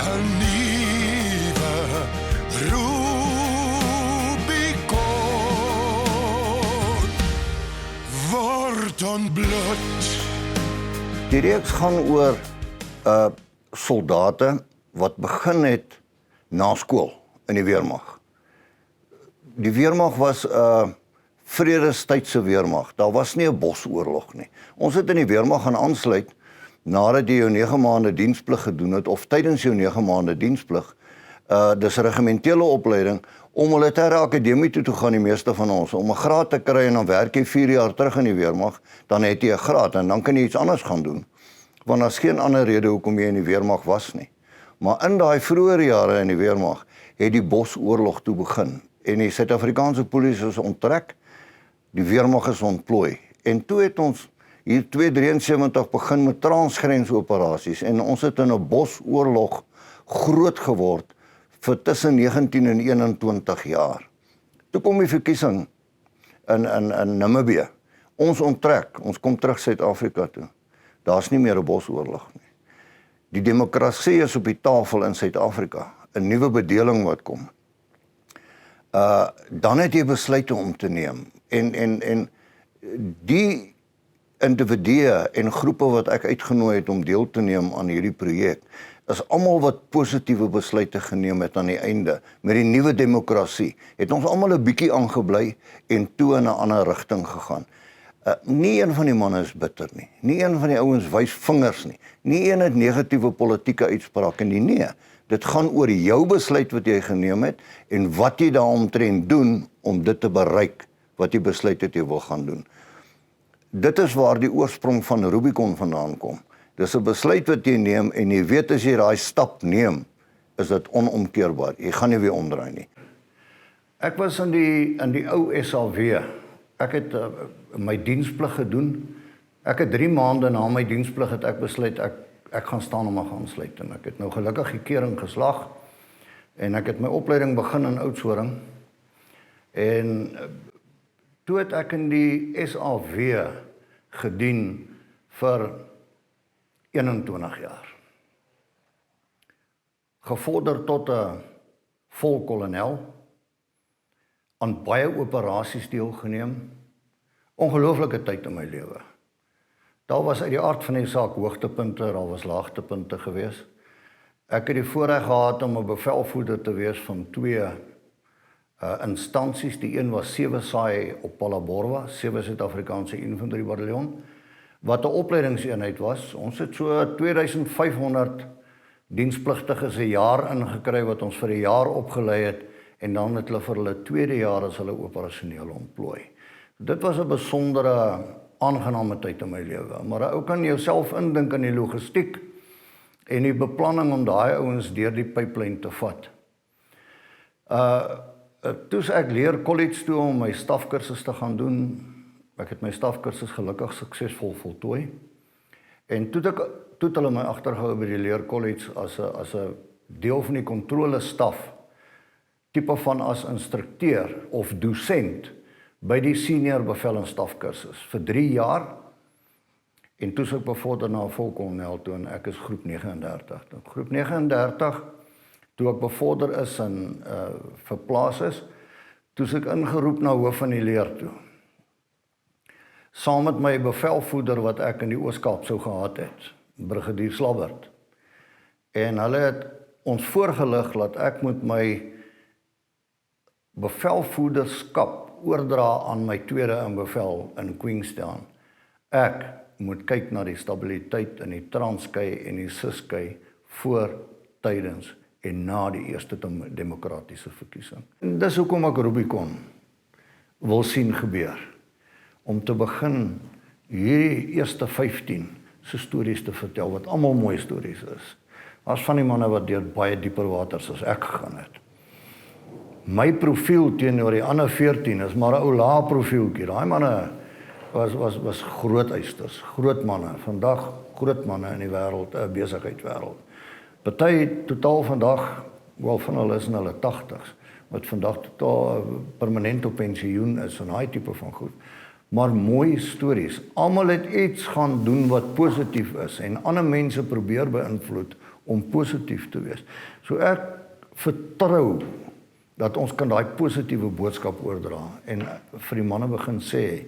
'n nuwe Rubicon word ontbloot. Die reeks gaan oor soldate wat begin het na skool in die weermag. Die weermag was vredestydse weermag. Daar was nie 'n bosoorlog nie. Ons het in die weermag gaan aansluit nadat jy jou 9 maande diensplig gedoen het of tydens jou 9 maande diensplig. Dis 'n regimentele opleiding om militêre akademie toe te gaan, die meeste van ons, om 'n graad te kry en dan werk jy 4 jaar terug in die weermag, dan het jy 'n graad en dan kan jy iets anders gaan doen. Want daar's geen ander rede hoekom jy in die weermag was nie. Maar in daai vroeë jare in die weermag het die bosoorlog toe begin en die Suid-Afrikaanse polisie is onttrek, die weermag is ontplooi. En toe het ons hier 273 begin met transgrensoperasies en ons het in 'n bosoorlog groot geword vir tussen 19 en 21 jaar. Toe kom die verkiesing in Namibië. Ons onttrek, ons kom terug Suid-Afrika toe. Daar's nie meer 'n bosoorlog nie. Die demokrasie is op die tafel in Suid-Afrika, 'n nuwe bedeling wat kom. Dan het jy besluite om te neem en die individue en groepe wat ek uitgenooi het om deel te neem aan hierdie projek is almal wat positiewe besluite geneem het aan die einde. Met die nuwe demokrasie het ons almal 'n bietjie aangebly en toe in 'n ander rigting gegaan. Nie een van die manne is bitter nie. Nie een van die ouens wys vingers nie. Nie een het negatiewe politieke uitsprake nie. Nee, dit gaan oor jou besluit wat jy geneem het en wat jy daaromtrent doen om dit te bereik wat jy besluit het jy wil gaan doen. Dit is waar die oorsprong van Rubicon vandaan kom. Dis 'n besluit wat jy neem en jy weet as jy daai stap neem, is dit onomkeerbaar. Jy gaan nie weer omdraai nie. Ek was in die ou SAW. Ek het my diensplig gedoen. Ek het 3 maande na my diensplig het ek besluit ek gaan staan om my gaan sluit en ek het nou gelukkig die kering geslag en ek het my opleiding begin in Oudtshoorn en toe het ek in die SAW gedien vir 21 jaar. Gevorder tot 'n volkolonel, aan baie operasies deelgeneem, ongelooflike tyd in my lewe. Daar was uit die aard van die saak hoogtepunte, daar was laagtepunte gewees. Ek het die voorreg gehad om 'n bevelvoerder te wees van 2 instansies. Die een was 7 Saai op Palaborwa, 7 Suid-Afrikaanse Infanterie Bataljon, wat 'n opleidingseenheid was. Ons het so 2500 dienspligtiges 'n jaar ingekry wat ons vir 'n jaar opgelei het en dan het hulle vir hulle tweede jaar as hulle operasioneel ontplooi. Dit was 'n besondere aangename tyd in my lewe, maar 'n ou kan jouself indink in die logistiek en die beplanning om daai ouens deur die pipeline te vat. Toe ek leer college toe om my stafkursus te gaan doen. Ek het my stafkursus gelukkig suksesvol voltooi. En toe het hulle my agtergehou by die leerkollege as 'n deel van die kontrolestaf, tipe van as instrukteur of dosent by die senior bevel en stafkursus vir 3 jaar. En toe ek bevorder na 'n volkolonel toe en ek is groep 39. Groep 39, toe ek bevorder is en verplaas is, toe ek ingeroep na hoof van die leer toe. Saam met my bevelvoerder wat ek in die Oos-Kaap sou gehad het, Brigadier Slabbert. En hulle het ons voorgelig dat ek moet my bevelvoerderskap oordra aan my tweede in bevel in Queenstown. Ek moet kyk na die stabiliteit in die Transkei en die Ciskei voor, tydens en na die eerste demokratiese verkiesing. En dis hoekom ek Rubicon wil sien gebeur. Om te begin hierdie eerste 15 se stories te vertel, wat almal mooi stories is. As van die manne wat deur baie dieper waters as ek gegaan het. My profiel teenoor die ander 14 is maar 'n ou lae profieltjie. Daai manne was groot eisters, groot manne. Vandag groot manne in die wêreld, besigheidswêreld. Party totaal vandag, wel van hulle is in hulle 80s, wat vandag totaal permanent op pensioen is en daai tipe van goed. Maar mooi stories. Almal het iets gaan doen wat positief is en ander mense probeer beïnvloed om positief te wees. So ek vertrou dat ons kan daai positiewe boodskap oordra en vir die manne begin sê,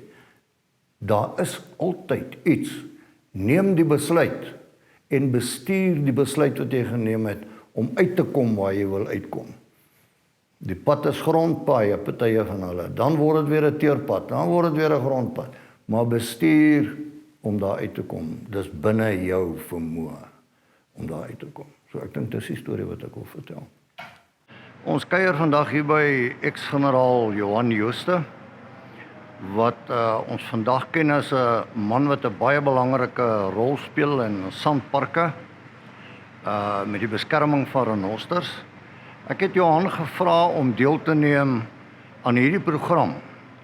daar is altyd iets. Neem die besluit en bestuur die besluit wat jy geneem het om uit te kom waar jy wil uitkom. Die pad is grondpaaie, partye van hulle. Dan word dit weer 'n teerpad, dan word dit weer 'n grondpad. Maar bestuur om daar uit te kom. Dis binne jou vermoë om daar uit te kom. So ek dink dis die storie wat ek wil vertel. Ons kuier vandag hier by ex-generaal Johan Jooste, wat ons vandag ken as 'n man wat 'n baie belangrike rol speel in sandparke, met die beskerming van renosters. Ek het Johan gevra om deel te neem aan hierdie program,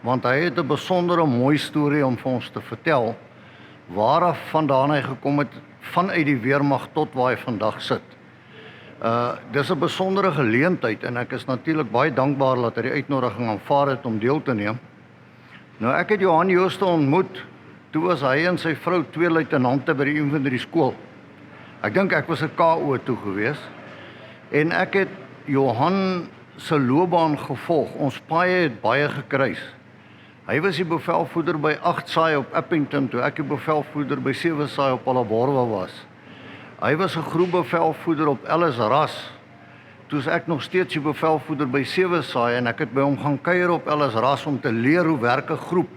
want hy het 'n besondere mooi storie om vir ons te vertel, waar vandaan hy gekom het, vanuit die weermag tot waar hy vandag sit. Dis 'n besondere geleentheid en ek is natuurlik baie dankbaar dat hy die uitnodiging aanvaar het om deel te neem. Nou ek het Johan Jooste ontmoet, toe was hy en sy vrou 2 luitenante by die infanterie skool. Ek dink ek was 'n KO toe gewees, en ek het Johan se loopbaan gevolg. Ons paaie het baie gekruis. Hy was die bevelvoerder by 8 Saai op Appington, toe ek die bevelvoerder by 7 Saai op Alaborwa was. Hy was 'n groepbevelvoerder op Ellis Ras, toe is ek nog steeds die bevelvoerder by 7 Saai, en ek het by hom gaan kuier op Ellis Ras om te leer hoe werk 'n groep,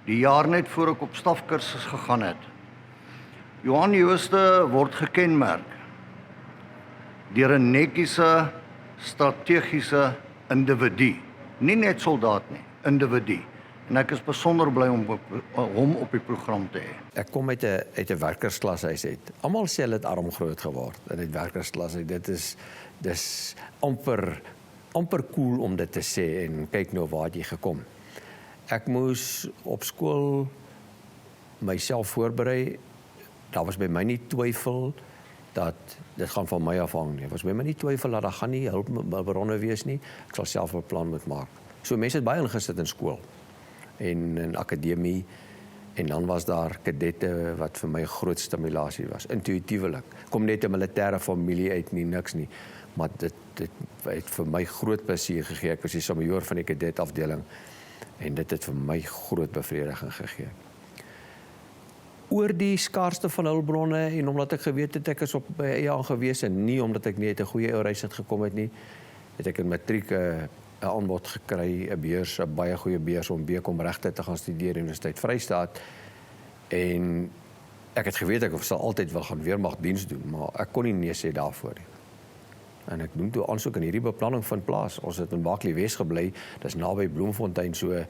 die jaar net voor ek op stafkursus gegaan het. Johan Jooste word gekenmerk deur 'n netjiese, strategiese individu. Nie net soldaat nie, individu. En ek is besonder bly om hom op die program te hê. Ek kom uit 'n werkersklas huis uit. Almal sê hulle het arm groot geword in 'n werkersklas uit. Dis amper cool om dit te sê, en kyk nou waar het jy gekom. Ek moes op skool myself voorberei. Daar was by my nie twyfel dat dit gaan van my afhang nie. Was by my nie twyfel dat daar gaan nie hulpbronne wees nie. Ek sal self 'n plan moet maak. So mense het baie ingesit in skool en in akademie, en dan was daar kadette wat vir my 'n groot stimulasie was, intuïtiewelik. Kom net 'n militêre familie uit nie, niks nie, maar dit het vir my groot plesier gegee. Ek was die sommajoor van die kadetafdeling en dit het vir my groot bevrediging gegee. Oor die skaarste van hulpbronne, en omdat ek geweet het ek is op my eie aangewese, nie omdat ek net 'n goeie reis het gekom het nie, het ek in matriek 'n aanbod gekry, 'n beurs, 'n baie goeie beurs om BCom regte te gaan studeer Universiteit Vrystaat, en ek het geweet ek sal altyd wil gaan weermagdiens doen, maar ek kon nie nee sê daarvoor nie. En ek doen toe aansoek, en hierdie beplanning vind plaas. Ons het in Bakley Wes gebly, dis naby Bloemfontein, so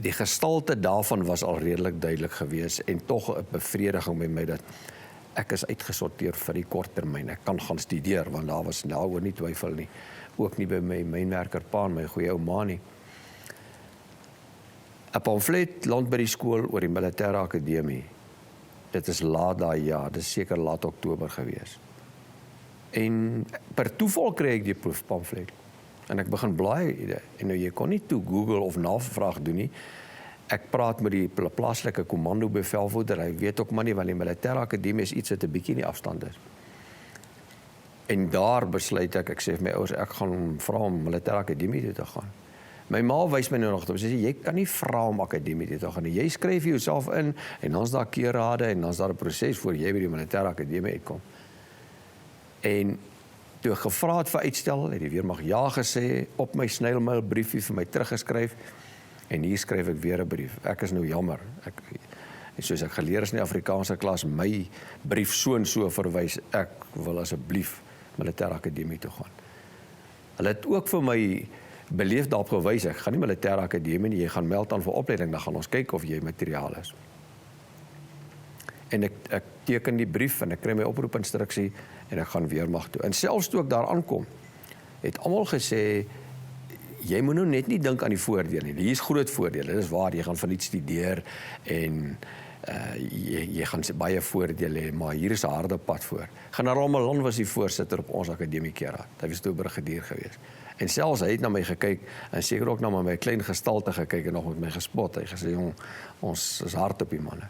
die gestalte daarvan was al redelik duidelik gewees, en tog 'n bevrediging by my dat ek is uitgesorteer vir die kort termyn. Ek kan gaan studeer, want daar was daaroor nie twyfel nie. Ook nie by my mynwerker pa en my goeie ou ma nie. 'n pamflet land by die skool oor die militêre akademie. Dit is laat daai jaar, dit is seker laat Oktober gewees. En per toeval kry ek die pamflet. En ek begin blaai, en nou jy kon nie toe Google of navraag doen nie. Ek praat met die plaaslike kommando bevelvoerder, hy weet ook maar nie, want die militêre akademie is iets wat 'n bietjie in die afstand is. En daar besluit ek sê vir my ouers, ek gaan vra om militêre akademie toe te gaan. My ma wys my nou nog op, sy sê, jy kan nie vra om akademie toe te gaan nie. Jy skryf jouself in, en dan is daar keurrade, en dan is daar 'n proses voor jy by die militêre akademie uitkom. En toe ek gevra het vir uitstel, het die weermag ja gesê, op my snailmail briefie vir my teruggeskryf, en hier skryf ek weer 'n brief. Ek is nou jammer. En soos ek geleer is in die Afrikaanse klas, my brief so en so verwys, ek wil asseblief militêre akademie toe gaan. Hulle het ook vir my beleef daarop gewys, ek gaan nie militêre akademie nie, jy gaan meld aan vir opleiding, dan gaan ons kyk of jy materiaal is. En ek teken die brief, en ek kry my oproepinstruksie, en ek gaan weermag toe. En selfs toe ek daar aankom, het almal gesê, jy moet nou net nie dink aan die voordele nie. Hier is groot voordele, dit is waar, jy gaan van iets studeer, en jy gaan baie voordele hê, maar hier is 'n harde pad voor. Generaal Malan was die voorsitter op ons akademiekeraad. Hy was toe brigadier gewees. En selfs hy het na my gekyk, en seker ook na my klein gestalte gekyk, en nog met my gespot. Hy gesê, jong, ons is hard op die manne.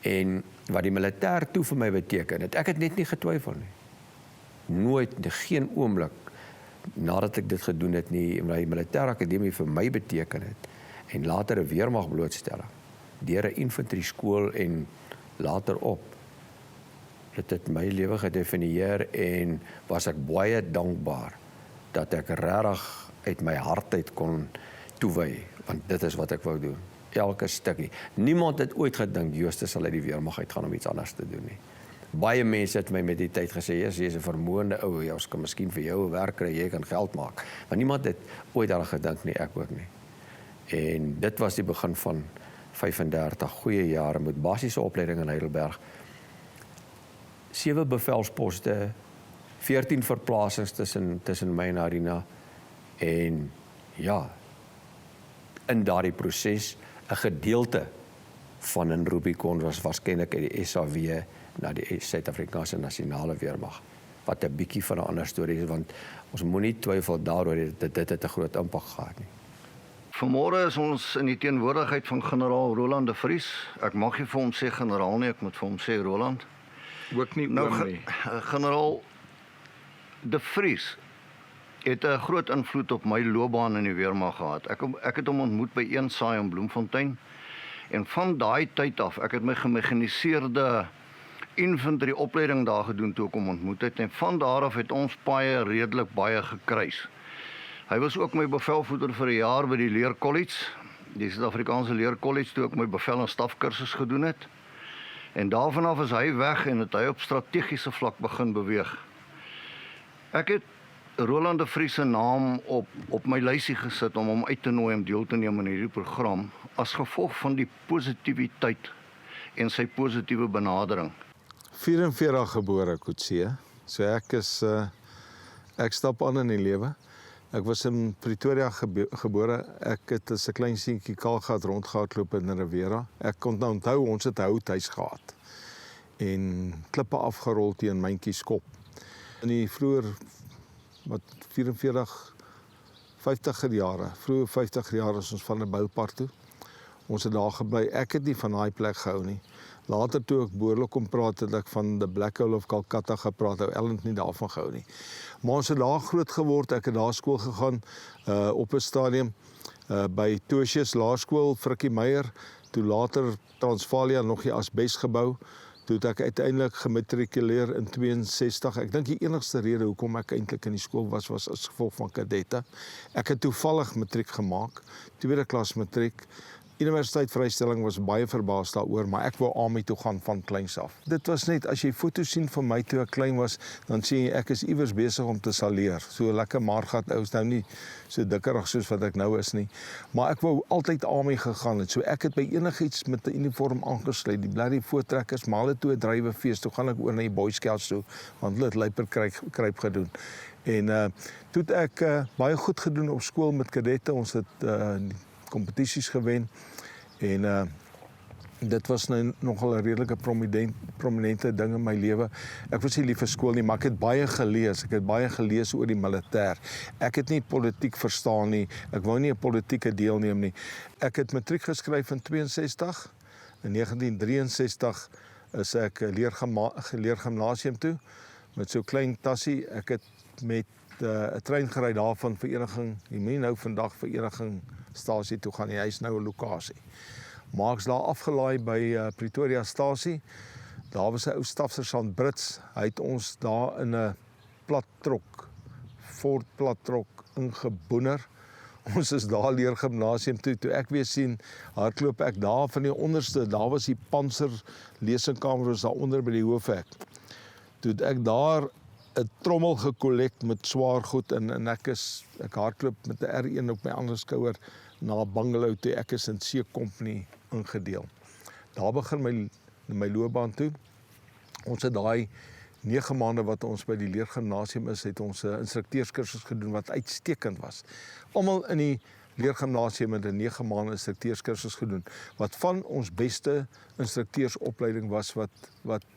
En wat die militêr toe vir my beteken het, ek het net nie getwyfel nie. Nooit, geen oomblik, nadat ek dit gedoen het nie, omdat die militêre akademie vir my beteken het, en later 'n weermag blootstelling, deur 'n infanterie skool en later op, dit het my lewe gedefinieer en was ek baie dankbaar dat ek regtig uit my hart uit kon toewy, want dit is wat ek wou doen. Elke stukkie. Niemand het ooit gedink Jooste sal uit die weermag uitgaan om iets anders te doen nie. Baie mense het my met die tyd gesê, jy is 'n vermoënde ou, jy kan miskien vir jou 'n werk kry, jy kan geld maak. Maar niemand het ooit daaraan gedink nie, ek ook nie. En dit was die begin van 35 goeie jare met basiese opleiding in Heidelberg. 7 bevelsposte, 14 verplasings tussen my en Arina. En ja, in daardie proses 'n gedeelte van 'n Rubicon was waarskynlik uit die SAW na die Suid-Afrikaanse Nasionale Weermag, wat 'n bietjie van 'n ander storie is, want ons moenie twyfel daaroor dat dit het 'n groot impak gehad nie. Vanmôre is ons in die teenwoordigheid van generaal Roland de Vries. Ek mag nie vir hom sê generaal nie, ek moet vir hom sê Roland. Ook nie Nou, oom nie. generaal de Vries het 'n groot invloed op my loopbaan in die weermag gehad. Ek het hom ontmoet by Eensaai in Bloemfontein. En van daai tyd af, ek het my gemekaniseerde infanterie opleiding daar gedoen toe ek hom ontmoet het. En van daar af het ons paie redelik baie gekruis. Hy was ook my bevelvoerder vir 'n jaar by die Leerkollege, die Suid-Afrikaanse Leerkollege, toe ek my bevel en stafkursus gedoen het. En daarvan af is hy weg en het hy op strategiese vlak begin beweeg. Ek het Roland de Vries se naam op my lysie gesit om hom uit te nooi om deel te neem aan hierdie program as gevolg van die positiwiteit en sy positiewe benadering. 44 gebore Coetzee. So ek stap aan in die lewe. Ek was in Pretoria gebore. Ek het as 'n klein seentjie kaal gehad rondgehardloop in Rivera. Ek kon nou onthou ons het 'n houthuis gehad en klippe afgerol teen myntjies kop. In die vroeër 50er jare, vroeë 50er jare is ons van 'n boupark toe. Ons het daar gebly. Ek het nie van daai plek gehou nie. Later toe ek behoorlik kom praat, het ek van the Black Hole of Calcutta gepraat. Ellen het nie daarvan gehou nie. Maar ons het daar groot geword. Ek het daar skool gegaan op 'n stadium by Tosius Laerskool, Frikkie Meyer, toe later Transvalia nog die Asbes gebou. Toe het ek uiteindelik gematrikuleer in 62. Ek dink die enigste rede hoekom ek eintlik in die skool was as gevolg van kadette. Ek het toevallig matriek gemaak, tweede klas matriek. Universiteit vrystelling was baie verbaas daaroor, maar ek wou army toe gaan van kleins af. Dit was net, as jy foto's sien van my toe ek klein was, dan sien jy ek is iewers besig om te saleer. So lekker maargat ou, is nou nie so dikkerig soos wat ek nou is nie. Maar ek wou altyd army gegaan het. So ek het by enigiets met 'n uniform aangesluit. Die blerrie voortrekkers, maar hulle toe 'n drywerfees, toe gaan ek oor na die Boy Scouts toe, want hulle het luiperkruip gedoen. En toe het ek baie goed gedoen op skool met kadette. Ons het kompetisies gewen en dit was nou nogal 'n redelike prominente ding in my lewe. Ek was nie lief vir skool nie, maar ek het baie gelees. Ek het baie gelees oor die militêr. Ek het nie politiek verstaan nie. Ek wou nie 'n politieke deelneem nie. Ek het matriek geskryf in 62. In 1963 is ek leergimnasium toe met so klein tassie. Ek het met 'n trein gery daarvan vereniging, jy moet nou vandag vereniging stasie toe gaan, hy is nou 'n lokasie. Maar ek's daar afgelaai by Pretoria stasie. Daar was 'n ou stafsersant Brits. Hy het ons daar in 'n plattrok, Ford plattrok ingeboener. Ons is daar leergimnasium toe ek weer sien, hardloop ek daar van die onderste, daar was die panser lesingkamer was daar onder by die hoofhek. Toe het ek daar 'n trommel gekollek met swaar goed en ek hardloop met 'n R1 op my ander skouer na Bungalow toe. Ek is in C Company ingedeel. Daar begin my loopbaan toe. Ons het daai 9 maande wat ons by die leergimnasium is, het ons 'n instrukteurskursus gedoen wat uitstekend was. Almal in die leergimnasium het 'n 9 maande instrukteurskursus gedoen wat van ons beste instrukteursopleiding was wat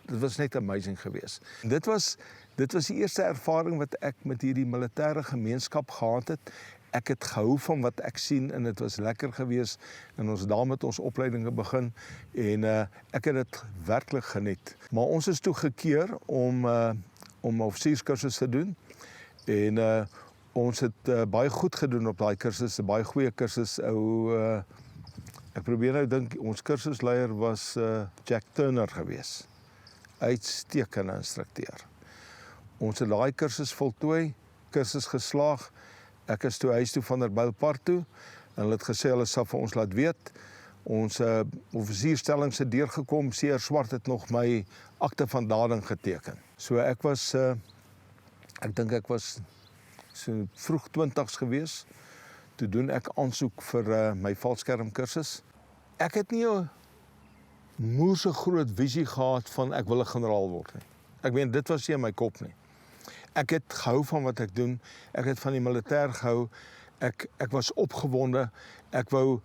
dit was net amazing geweest. Dit was die eerste ervaring wat ek met hierdie militêre gemeenskap gehad het Ek het gehou van wat ek sien en dit was lekker geweest en ons daar met ons opleidinge begin en ek het dit werklik geniet. Maar ons is toe gekeer om 'n offisierskursus te doen en ons het baie goed gedoen op daai kursus, 'n baie goeie kursus. Ek probeer nou dink, ons kursusleier was Jack Turner geweest. Uitstekende instrukteur. Ons het daai kursus voltooi, kursus geslaag. Ek is toe huis toe van Vanderbijlpark toe en hulle het gesê hulle sal vir ons laat weet. Ons offisierstellings het deurgekom, C.R. Swart het nog my akte van dading geteken. So ek was, ek dink ek was so vroeg 20's gewees. Toe doen ek aansoek vir my valskermkursus. Ek het nie 'n moerse groot visie gehad van ek wil 'n generaal word nie. Ek meen dit was nie in my kop nie. Ek het gehou van wat ek doen. Ek het van die militêr gehou. Ek was opgewonde. Ek wou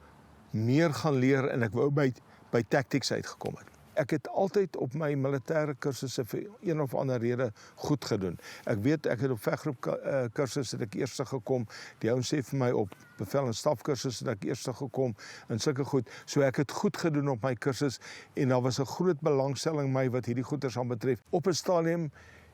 meer gaan leer en ek wou by tactics uitgekom het. Ek het altyd op my militêre kursusse vir een of ander rede goed gedoen. Ek weet ek het op veggroep kursus het ek eerste gekom. Die ouens sê vir my op bevel en stafkursus het ek eerste gekom en sulke goed. So ek het goed gedoen op my kursus en daar was 'n groot belangstelling my wat hierdie goeters aan betref. Op 'n stadium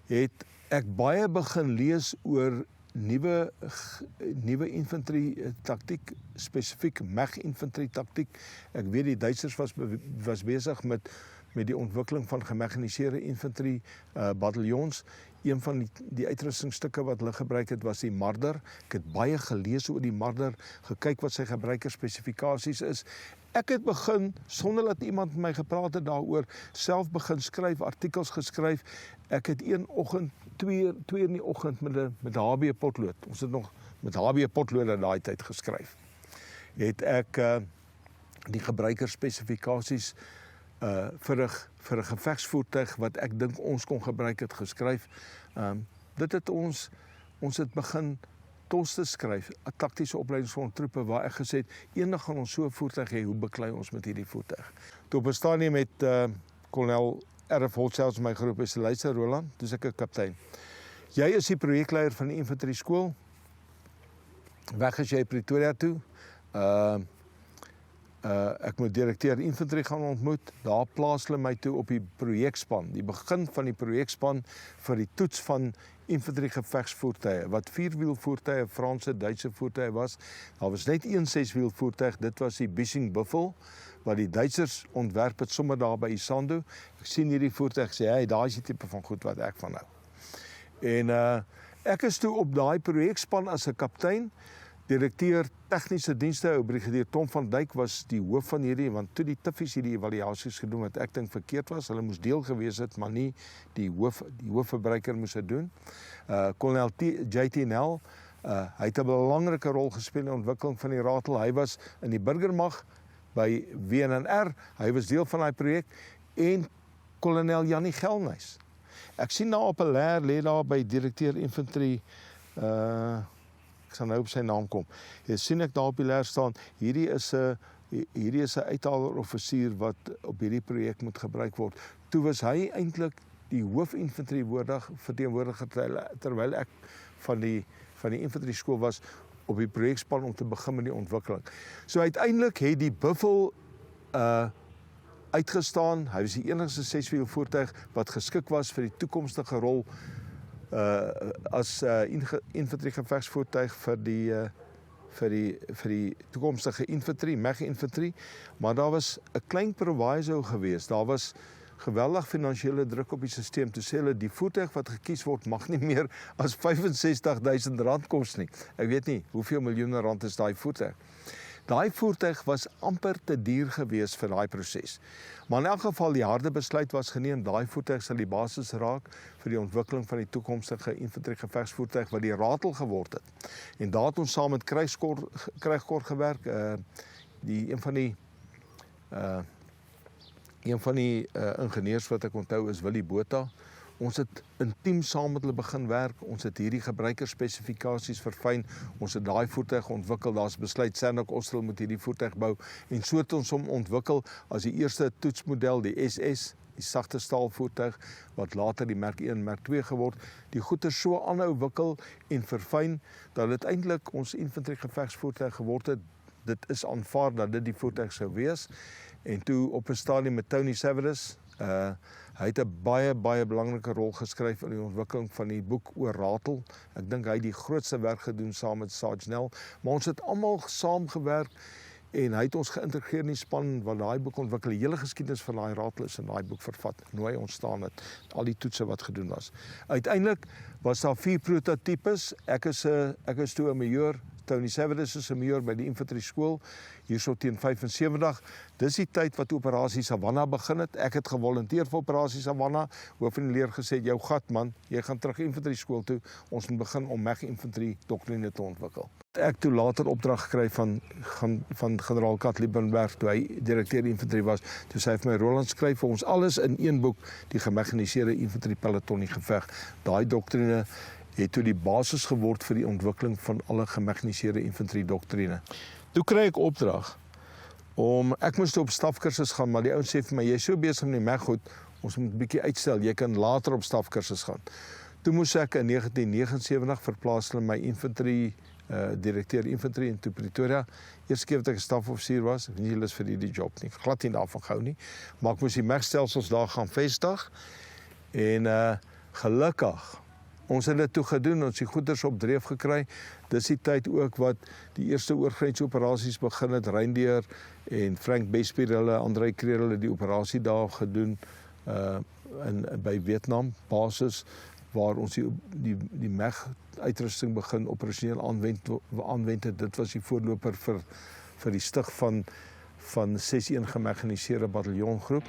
het ek baie begin lees oor nuwe infantry taktiek, spesifiek MEG infantry taktiek. Ek weet die Duitsers was besig met die ontwikkeling van gemekaniseerde infantry bataljons. Een van die uitrustingstukke wat hulle gebruik het was die Marder. Ek het baie gelees oor die Marder, gekyk wat sy gebruikerspesifikasies is. Ek het begin, sonder dat iemand met my gepraat het daaroor, self begin skryf, artikels geskryf. Ek het een oggend, 2 uur in die oggend met HB potlood. Ons het nog met HB potlood in daai tyd geskryf. Het ek die gebruikerspesifikasies vir 'n gevegsvoertuig wat ek dink ons kon gebruik het geskryf. Dit het ons het begin TOS te skryf, 'n taktiese opleidingsgrond troepe waar ek gesê het, eendag gaan ons so 'n voertuig hê, hoe beklei ons met hierdie voertuig? Toe op 'n stadium met kolonel R.F. Holtzels my geroep is, luister Roland, dis ek 'n kaptein. Jy is die projekleier van die infantry skool. Weg is jy Pretoria toe. Ek moet direkteur infantry gaan ontmoet. Daar plaas hulle my toe op die projekspan, die begin van die projekspan vir die toets van infantry gevegsvoertuie, wat 4-wiel voertuie, Franse, Duitse voertuie was. Daar was net een 6-wiel voertuig, dit was die Bissing Buffel, wat die Duitsers ontwerp het sommer daar by Isando. Ek sien hierdie voertuig, sê, hey, daar is die tipe van goed wat ek van hou. En ek is toe op daai projekspan as 'n kaptein. Direkteur tegniese dienste, ou brigadier Tom van Dijk was die hoof van hierdie, want toe die tiffies hierdie evaluasies gedoen wat ek dink verkeerd was, hulle moes deel gewees het, maar nie die hoofverbruiker moes dit doen. Kolonel J.T. Nel, hy het 'n belangrike rol gespeel in die ontwikkeling van die ratel. Hy was in die burgermag by WNR, hy was deel van daai projek, en kolonel Jannie Gelnys. Ek sien daar op 'n leer lê daar by direkteur infantry, ek sal nou op sy naam kom. Jy sien ek daar op die leer staan, hierdie is 'n uithaler offisier wat op hierdie projek moet gebruik word. Toe was hy eintlik die hoofinfantry verteenwoordiger terwyl ek van die infantry skool was op die projekspan om te begin met die ontwikkeling. So uiteindelik het die Buffel uitgestaan. Hy was die enigste 6-wiel voertuig wat geskik was vir die toekomstige rol as infantry gevegsvoertuig vir die toekomstige infantry, MEG infantry, maar daar was 'n klein proviso geweest. Daar was geweldig finansiële druk op die stelsel. Toe sê hulle die voertuig wat gekies word mag nie meer as R65.000 kos nie. Ek weet nie hoeveel miljoene rand is daai voertuig. Daai voertuig was amper te duur geweest vir daai proses. Maar in elk geval die harde besluit was geneem, daai voertuig sal die basis raak vir die ontwikkeling van die toekomstige infantry gevegsvoertuig wat die ratel geword het. En daar het ons saam met Krijgskor gewerk. Een van die ingenieurs wat ek onthou is Willie Botha. Ons het intiem saam met hulle begin werk. Ons het hierdie gebruikerspesifikasies verfyn. Ons het daai voertuig ontwikkel. Daar's besluit Sandok Ostrel moet hierdie voertuig bou en so het ons hom ontwikkel as die eerste toetsmodel, die SS die sagte staalvoertuig wat later die Merk 1, Merk 2 geword. Die goeder so aanhou wikkel en verfyn dat dit eintlik ons infantry gevegsvoertuig geword het. Dit is aanvaar dat dit die voertuig sou wees. En toe op 'n stadium met Tony Severus, hy het 'n baie belangrike rol geskryf in die ontwikkeling van die boek oor Ratel. Ek dink hy het die grootste werk gedoen saam met Sarge Nel, maar ons het almal saamgewerk en hy het ons geïntegreer in die span wat daai boek ontwikkel. Die hele geskiedenis van daai Ratel is in daai boek vervat en hoe hy ontstaan het, al die toetse wat gedoen was. Uiteindelik was daar 4 prototipes. Ek is toe 'n majoor. Tony Severus is 'n majoor by die infantry skool, hierso teen 75. Dis die tyd wat Operasie Savannah begin het. Ek het gewolonteer vir Operasie Savannah. Hoof van die leer gesê, jou gat man, jy gaan terug infantry skool toe. Ons moet begin om MEG infantry doktrine te ontwikkel. Ek toe later opdrag gekry van generaal Kat Liebenberg, toe hy direkteur infantry was. Toe sê hy vir my, Roland, skryf vir ons alles in een boek, die gemekaniseerde infantry peloton die geveg. Daai doktrine het toe die basis geword vir die ontwikkeling van alle gemekaniseerde infantry doktrine. Toe kry ek opdrag om, ek moes toe op stafkursus gaan, maar die ouens sê vir my, jy is so besig met die MEG goed, ons moet 'n bietjie uitstel, jy kan later op stafkursus gaan. Toe moes ek in 1979 verplaas hulle my infantry, direkteur infantry in Pretoria. Eerste keer wat ek 'n stafoffisier was, ek weet nie julle is vir die job nie, glad nie daarvan gehou nie, maar ek moes die MEG-stelsels daar gaan vestig, en gelukkig, ons het dit toe gedoen, ons die goeders op dreef gekry. Dis die tyd ook wat die eerste oorgrensoperasies begin het, Reindeer en Frank Bespier, hulle, Andrei Kreer, hulle die operasie daar gedoen by Vietnam basis, waar ons die MEG uitrusting begin operasioneel aanwend het. Dit was die voorloper vir die stig van 6-1 gemekaniseerde bataljongroep.